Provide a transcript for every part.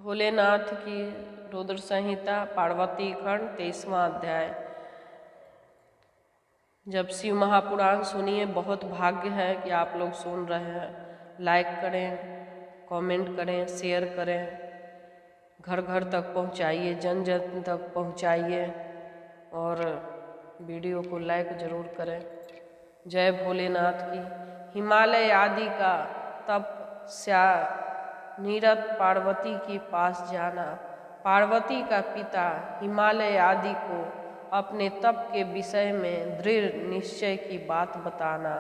भोलेनाथ की रुद्र संहिता पार्वती खंड 23वां अध्याय। जब शिव महापुराण सुनिए, बहुत भाग्य है कि आप लोग सुन रहे हैं। लाइक करें, कमेंट करें, शेयर करें, घर घर तक पहुंचाइए, जन जन तक पहुंचाइए और वीडियो को लाइक जरूर करें। जय भोलेनाथ की। हिमालय आदि का तपस्या निरत पार्वती के पास जाना। पार्वती का पिता हिमालय आदि को अपने तप के विषय में दृढ़ निश्चय की बात बताना।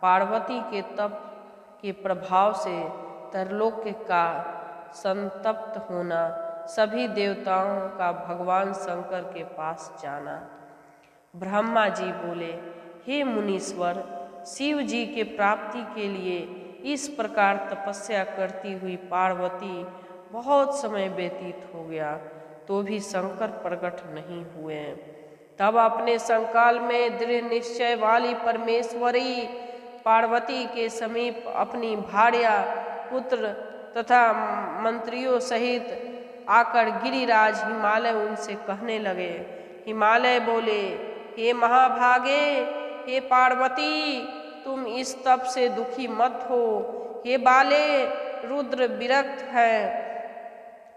पार्वती के तप के प्रभाव से त्रैलोक्य का संतप्त होना। सभी देवताओं का भगवान शंकर के पास जाना। ब्रह्मा जी बोले, हे मुनीश्वर, शिव जी के प्राप्ति के लिए इस प्रकार तपस्या करती हुई पार्वती बहुत समय व्यतीत हो गया, तो भी शंकर प्रकट नहीं हुए। तब अपने संकाल में दृढ़ निश्चय वाली परमेश्वरी पार्वती के समीप अपनी भार्या, पुत्र तथा मंत्रियों सहित आकर गिरिराज हिमालय उनसे कहने लगे। हिमालय बोले, हे महाभागे, हे पार्वती, तुम इस तप से दुखी मत हो। हे बाले, रुद्र विरक्त है,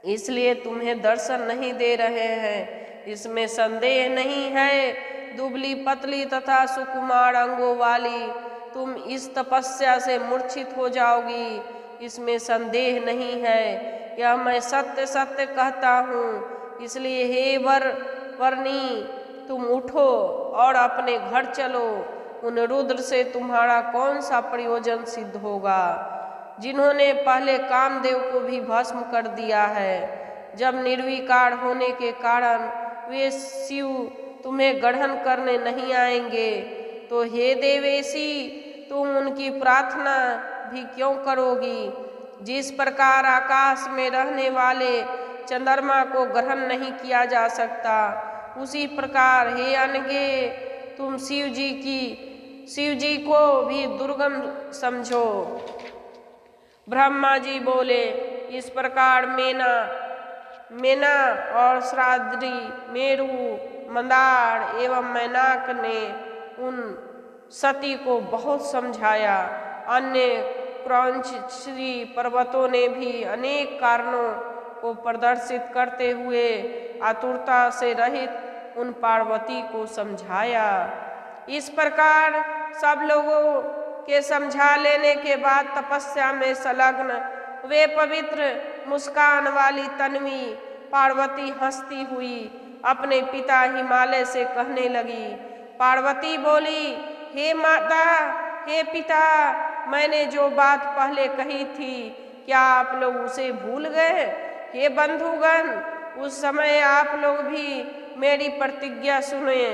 इसलिए तुम्हें दर्शन नहीं दे रहे हैं, इसमें संदेह नहीं है। दुबली पतली तथा सुकुमार अंगों वाली तुम इस तपस्या से मूर्छित हो जाओगी, इसमें संदेह नहीं है। यह मैं सत्य सत्य कहता हूँ। इसलिए हे वर्णी, तुम उठो और अपने घर चलो। उन रुद्र से तुम्हारा कौन सा प्रयोजन सिद्ध होगा, जिन्होंने पहले कामदेव को भी भस्म कर दिया है। जब निर्विकार होने के कारण वे शिव तुम्हें ग्रहण करने नहीं आएंगे, तो हे देवेशी, तुम उनकी प्रार्थना भी क्यों करोगी। जिस प्रकार आकाश में रहने वाले चंद्रमा को ग्रहण नहीं किया जा सकता, उसी प्रकार हे अनगे, तुम शिव जी को भी दुर्गम समझो। ब्रह्मा जी बोले, इस प्रकार मेना और श्राद्री, मेरु, मंदार एवं मैनाक ने उन सती को बहुत समझाया। अन्य क्रौंच श्री पर्वतों ने भी अनेक कारणों को प्रदर्शित करते हुए आतुरता से रहित उन पार्वती को समझाया। इस प्रकार सब लोगों के समझा लेने के बाद तपस्या में संलग्न वे पवित्र मुस्कान वाली तन्वी पार्वती हंसती हुई अपने पिता हिमालय से कहने लगी। पार्वती बोली, हे माता, हे पिता, मैंने जो बात पहले कही थी, क्या आप लोग उसे भूल गए। हे बंधुगण, उस समय आप लोग भी मेरी प्रतिज्ञा सुने।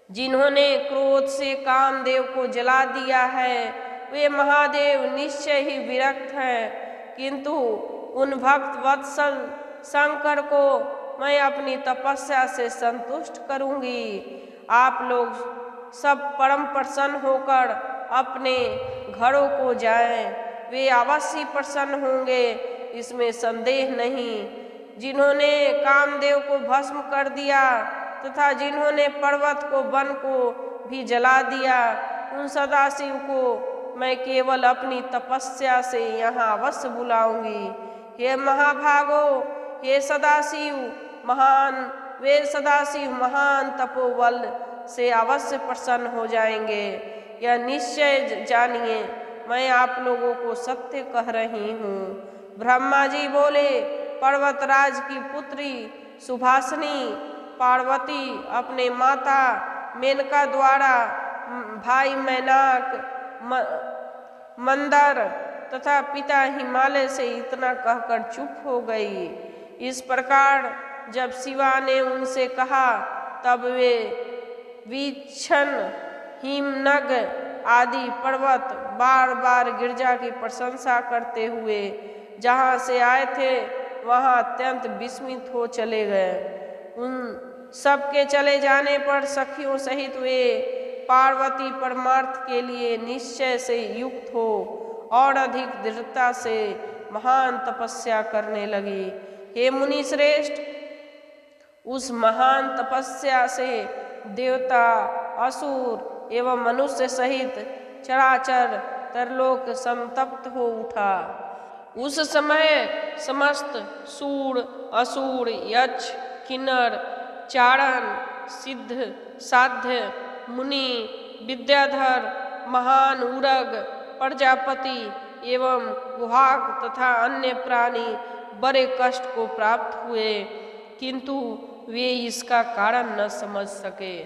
जिन्होंने क्रोध से कामदेव को जला दिया है, वे महादेव निश्चय ही विरक्त हैं, किंतु उन भक्त वत्सल शंकर को मैं अपनी तपस्या से संतुष्ट करूंगी। आप लोग सब परम प्रसन्न होकर अपने घरों को जाएं, वे अवश्य प्रसन्न होंगे, इसमें संदेह नहीं। जिन्होंने कामदेव को भस्म कर दिया तथा जिन्होंने पर्वत को, वन को भी जला दिया, उन सदाशिव को मैं केवल अपनी तपस्या से यहाँ अवश्य बुलाऊंगी। हे महाभागो, हे सदाशिव महान, वे सदाशिव महान तपोबल से अवश्य प्रसन्न हो जाएंगे। यह निश्चय जानिए, मैं आप लोगों को सत्य कह रही हूँ। ब्रह्मा जी बोले, पर्वतराज की पुत्री सुभाषिनी पार्वती अपने माता मेनका द्वारा भाई मैनाक, मंदर तथा पिता हिमालय से इतना कहकर चुप हो गई। इस प्रकार जब शिवा ने उनसे कहा, तब वे वीक्षण, हिमनग आदि पर्वत बार बार गिरजा की प्रशंसा करते हुए जहाँ से आए थे वहाँ अत्यंत विस्मित हो चले गए। उन सबके चले जाने पर सखियों सहित वे पार्वती परमार्थ के लिए निश्चय से युक्त हो और अधिक दृढ़ता से महान तपस्या करने लगे। हे मुनि श्रेष्ठ, उस महान तपस्या से देवता, असुर एवं मनुष्य सहित चराचर तरलोक संतप्त हो उठा। उस समय समस्त सूर, असुर, यक्ष, किन्नर, चारण, सिद्ध, साध्य, मुनि, विद्याधर, महान उरग, प्रजापति एवं गुहाग तथा अन्य प्राणी बड़े कष्ट को प्राप्त हुए, किंतु वे इसका कारण न समझ सके।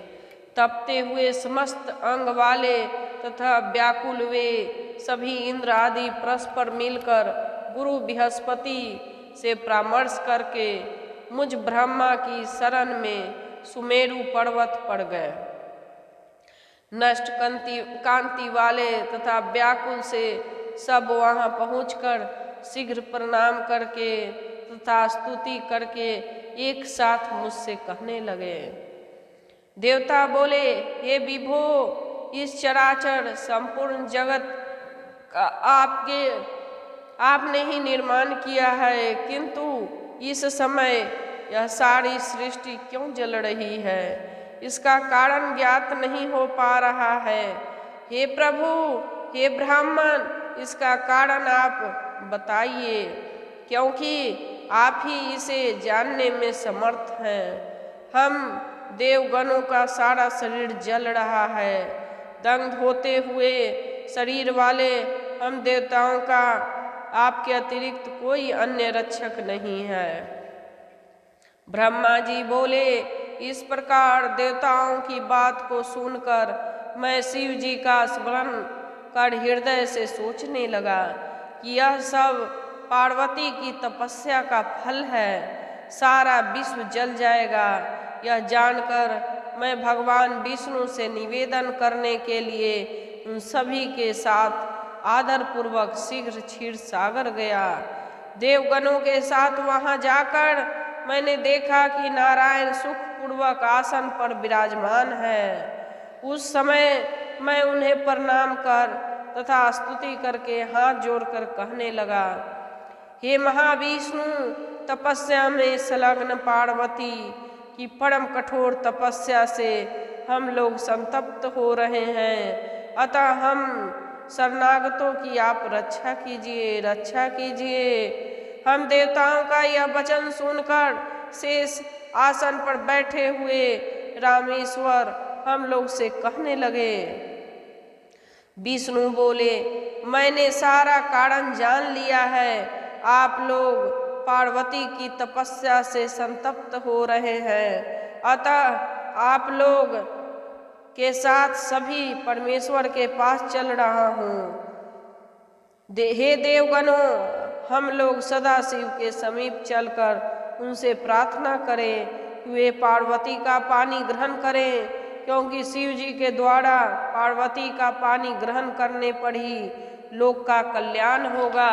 तपते हुए समस्त अंग वाले तथा व्याकुल वे सभी इंद्र आदि परस्पर मिलकर गुरु बृहस्पति से परामर्श करके मुझ ब्रह्मा की शरण में सुमेरु पर्वत पड़ गए। नष्ट कांति वाले तथा व्याकुल से सब वहां पहुंचकर शीघ्र प्रणाम करके तथा स्तुति करके एक साथ मुझसे कहने लगे। देवता बोले, हे विभो, इस चराचर संपूर्ण जगत का आपने ही निर्माण किया है, किंतु इस समय यह सारी सृष्टि क्यों जल रही है, इसका कारण ज्ञात नहीं हो पा रहा है। हे प्रभु, हे ब्राह्मण, इसका कारण आप बताइए, क्योंकि आप ही इसे जानने में समर्थ हैं। हम देवगणों का सारा शरीर जल रहा है। दग्ध होते हुए शरीर वाले हम देवताओं का आपके अतिरिक्त कोई अन्य रक्षक नहीं है। ब्रह्मा जी बोले, इस प्रकार देवताओं की बात को सुनकर मैं शिव जी का स्मरण कर हृदय से सोचने लगा कि यह सब पार्वती की तपस्या का फल है, सारा विश्व जल जाएगा। यह जानकर मैं भगवान विष्णु से निवेदन करने के लिए उन सभी के साथ आदर पूर्वक शीघ्र क्षीर सागर गया। देवगणों के साथ वहां जाकर मैंने देखा कि नारायण सुख पूर्वक आसन पर विराजमान है। उस समय मैं उन्हें प्रणाम कर तथा स्तुति करके हाथ जोड़कर कहने लगा, हे महाविष्णु, तपस्या में संलग्न पार्वती की परम कठोर तपस्या से हम लोग संतप्त हो रहे हैं, अतः हम शरणागतों की आप रक्षा कीजिए, रक्षा कीजिए। हम देवताओं का यह वचन सुनकर शेष आसन पर बैठे हुए रामेश्वर हम लोग से कहने लगे। विष्णु बोले, मैंने सारा कारण जान लिया है। आप लोग पार्वती की तपस्या से संतप्त हो रहे हैं, अतः आप लोग के साथ सभी परमेश्वर के पास चल रहा हूँ। हे देवगणों, हम लोग सदा शिव के समीप चलकर उनसे प्रार्थना करें कि वे पार्वती का पानी ग्रहण करें, क्योंकि शिव जी के द्वारा पार्वती का पानी ग्रहण करने पर ही लोक का कल्याण होगा।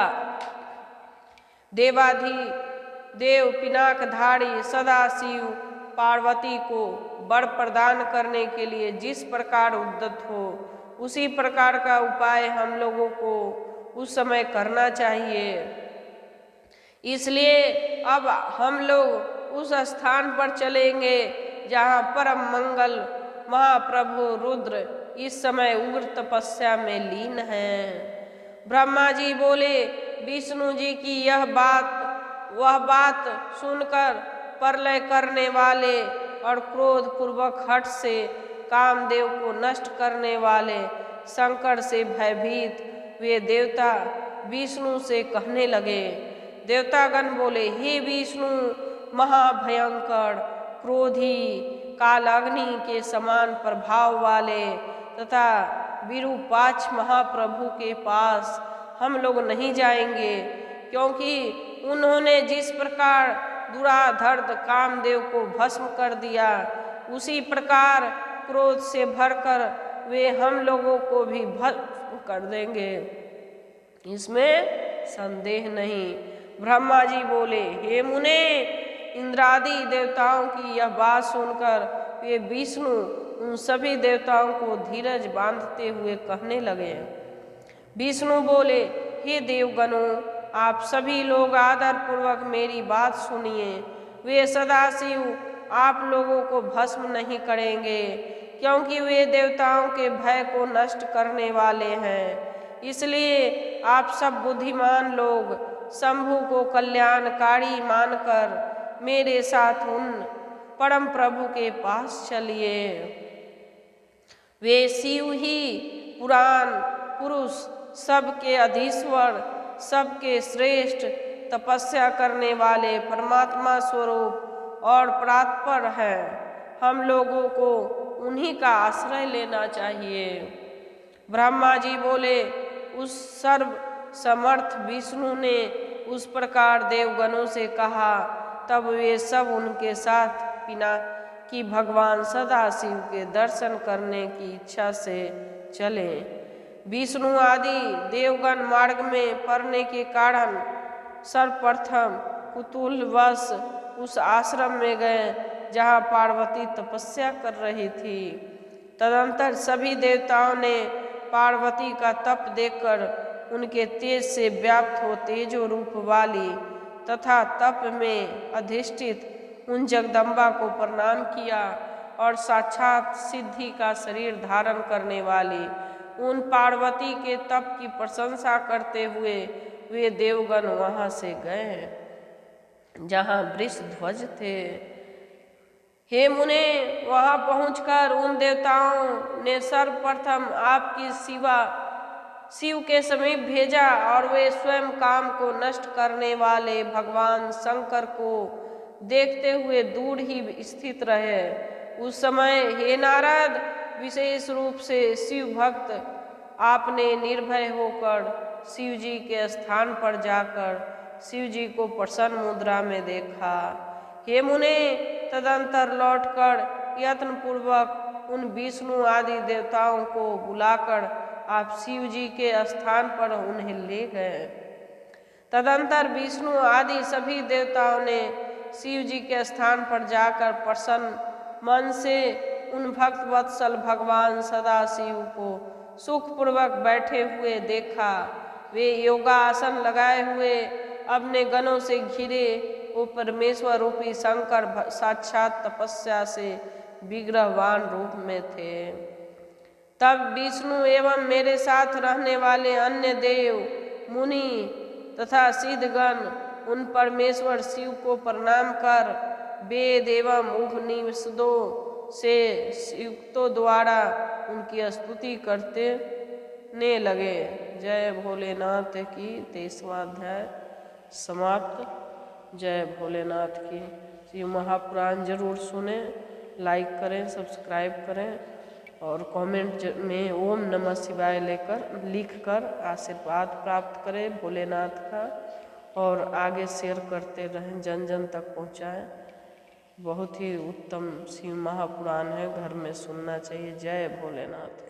देव पिनाकधारी सदाशिव पार्वती को वर प्रदान करने के लिए जिस प्रकार उद्यत हो, उसी प्रकार का उपाय हम लोगों को उस समय करना चाहिए। इसलिए अब हम लोग उस स्थान पर चलेंगे जहाँ परम मंगल महाप्रभु रुद्र इस समय उग्र तपस्या में लीन हैं। ब्रह्मा जी बोले, विष्णु जी की वह बात सुनकर प्रलय करने वाले और क्रोध पूर्वक हठ से कामदेव को नष्ट करने वाले शंकर से भयभीत वे देवता विष्णु से कहने लगे। देवतागण बोले, हे विष्णु, महाभयंकर क्रोधी कालाग्नि के समान प्रभाव वाले तथा विरूपाक्ष महाप्रभु के पास हम लोग नहीं जाएंगे, क्योंकि उन्होंने जिस प्रकार दुराधर्त कामदेव को भस्म कर दिया, उसी प्रकार क्रोध से भरकर वे हम लोगों को भी भस्म कर देंगे, इसमें संदेह नहीं। ब्रह्मा जी बोले, हे मुने, इंद्रादि देवताओं की यह बात सुनकर वे विष्णु उन सभी देवताओं को धीरज बांधते हुए कहने लगे। विष्णु बोले, हे देवगणों, आप सभी लोग आदर पूर्वक मेरी बात सुनिए। वे सदाशिव आप लोगों को भस्म नहीं करेंगे, क्योंकि वे देवताओं के भय को नष्ट करने वाले हैं। इसलिए आप सब बुद्धिमान लोग शंभु को कल्याणकारी मानकर मेरे साथ उन परम प्रभु के पास चलिए। वे शिव ही पुराण पुरुष, सबके अधीश्वर, सबके श्रेष्ठ, तपस्या करने वाले परमात्मा स्वरूप और परात्पर हैं। हम लोगों को उन्हीं का आश्रय लेना चाहिए। ब्रह्मा जी बोले, उस सर्व समर्थ विष्णु ने उस प्रकार देवगणों से कहा। तब वे सब उनके साथ बिना कि भगवान सदाशिव के दर्शन करने की इच्छा से चले। विष्णु आदि देवगण मार्ग में पड़ने के कारण सर्वप्रथम कुतूहलवश उस आश्रम में गए जहाँ पार्वती तपस्या कर रही थी। तदंतर सभी देवताओं ने पार्वती का तप देखकर उनके तेज से व्याप्त हो तेजो रूप वाली तथा तप में अधिष्ठित उन जगदम्बा को प्रणाम किया और साक्षात सिद्धि का शरीर धारण करने वाली उन पार्वती के तप की प्रशंसा करते हुए वे देवगण वहाँ से गए जहाँ वृषध्वज थे। हे मुने, वहाँ पहुंचकर उन देवताओं ने सर्वप्रथम आपकी शिव के समीप भेजा और वे स्वयं काम को नष्ट करने वाले भगवान शंकर को देखते हुए दूर ही स्थित रहे। उस समय हे नारद, विशेष रूप से शिव भक्त आपने निर्भय होकर शिव जी के स्थान पर जाकर शिव जी को प्रसन्न मुद्रा में देखा। हे मुने, तदंतर लौटकर यत्न पूर्वक उन विष्णु आदि देवताओं को बुलाकर आप शिव जी के स्थान पर उन्हें ले गए। तदंतर विष्णु आदि सभी देवताओं ने शिव जी के स्थान पर जाकर प्रसन्न मन से उन भक्त वत्सल भगवान सदाशिव को सुखपूर्वक बैठे हुए देखा। वे योगासन लगाए हुए अपने गणों से घिरे वो परमेश्वर रूपी शंकर साक्षात तपस्या से विग्रहवान रूप में थे। तब विष्णु एवं मेरे साथ रहने वाले अन्य देव, मुनि तथा सिद्धगण उन परमेश्वर शिव को प्रणाम कर वेद एवं उपनिषदों से युक्तों द्वारा उनकी स्तुति करने लगे। जय भोलेनाथ की 23वां अध्याय समाप्त। जय भोलेनाथ की। शिव महापुराण जरूर सुने, लाइक करें, सब्सक्राइब करें और कमेंट में ओम नमः शिवाय लिखकर आशीर्वाद प्राप्त करें भोलेनाथ का और आगे शेयर करते रहें, जन जन तक पहुँचाएं। बहुत ही उत्तम शिव महापुराण है, घर में सुनना चाहिए। जय भोलेनाथ।